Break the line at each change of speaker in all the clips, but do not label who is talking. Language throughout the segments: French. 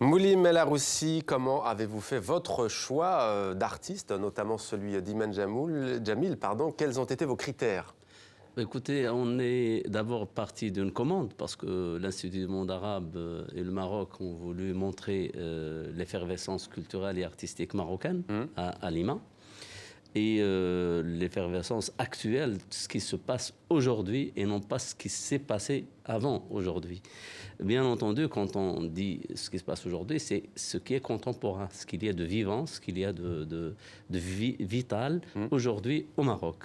Moulim El Aroussi, comment avez-vous fait votre choix d'artiste, notamment celui d'Iman Jamil, pardon. Quels ont été vos critères?
Écoutez, on est d'abord parti d'une commande parce que l'Institut du monde arabe et le Maroc ont voulu montrer l'effervescence culturelle et artistique marocaine à Lima. Et l'effervescence actuelle, ce qui se passe aujourd'hui et non pas ce qui s'est passé avant aujourd'hui. Bien entendu, quand on dit ce qui se passe aujourd'hui, c'est ce qui est contemporain, ce qu'il y a de vivant, ce qu'il y a de vital aujourd'hui au Maroc.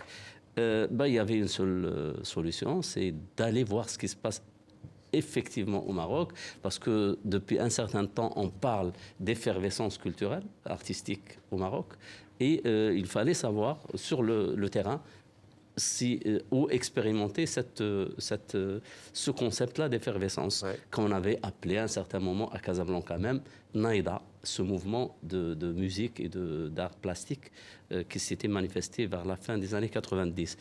Il y avait une seule solution, c'est d'aller voir ce qui se passe effectivement au Maroc, parce que depuis un certain temps, on parle d'effervescence culturelle, artistique au Maroc, et il fallait savoir sur le terrain où expérimenter ce concept-là d'effervescence, qu'on avait appelé à un certain moment à Casablanca même, Naïda, ce mouvement de musique et d'art plastique qui s'était manifesté vers la fin des années 90.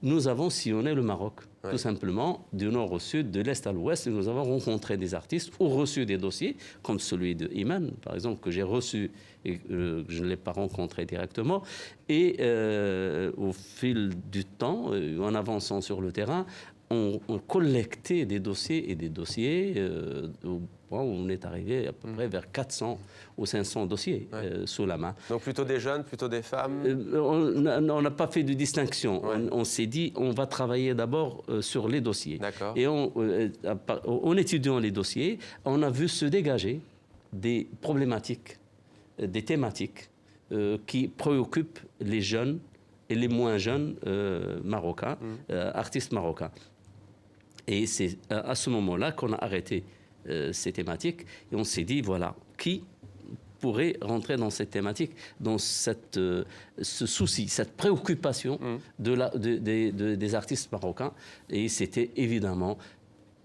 Nous avons sillonné le Maroc, tout simplement, du nord au sud, de l'est à l'ouest, et nous avons rencontré des artistes ou reçu des dossiers, comme celui de Iman, par exemple, que j'ai reçu et que je ne l'ai pas rencontré directement. Et au fil du temps, en avançant sur le terrain, on collectait des dossiers et des dossiers. On est arrivé à peu près vers 400 ou 500 dossiers sous la main.
Donc plutôt des jeunes, plutôt des femmes?
On n'a pas fait de distinction. On s'est dit, on va travailler d'abord sur les dossiers. Et en étudiant les dossiers, on a vu se dégager des problématiques, des thématiques qui préoccupent les jeunes et les moins jeunes marocains, artistes marocains. Et c'est à ce moment-là qu'on a arrêté ces thématiques et on s'est dit, voilà, qui pourrait rentrer dans cette thématique, dans ce souci, cette préoccupation des artistes marocains. Et c'était évidemment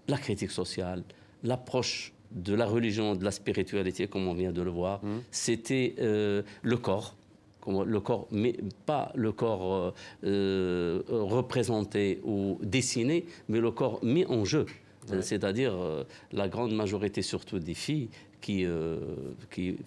la critique sociale, l'approche de la religion, de la spiritualité, comme on vient de le voir. C'était le corps, mais pas le corps représenté ou dessiné, mais le corps mis en jeu. C'est-à-dire la grande majorité, surtout des filles qui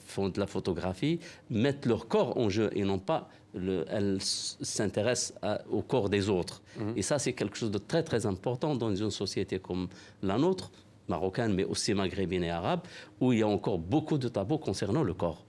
font de la photographie, mettent leur corps en jeu et non pas elles s'intéressent au corps des autres. Et ça, c'est quelque chose de très très important dans une société comme la nôtre, marocaine, mais aussi maghrébine et arabe, où il y a encore beaucoup de tabous concernant le corps.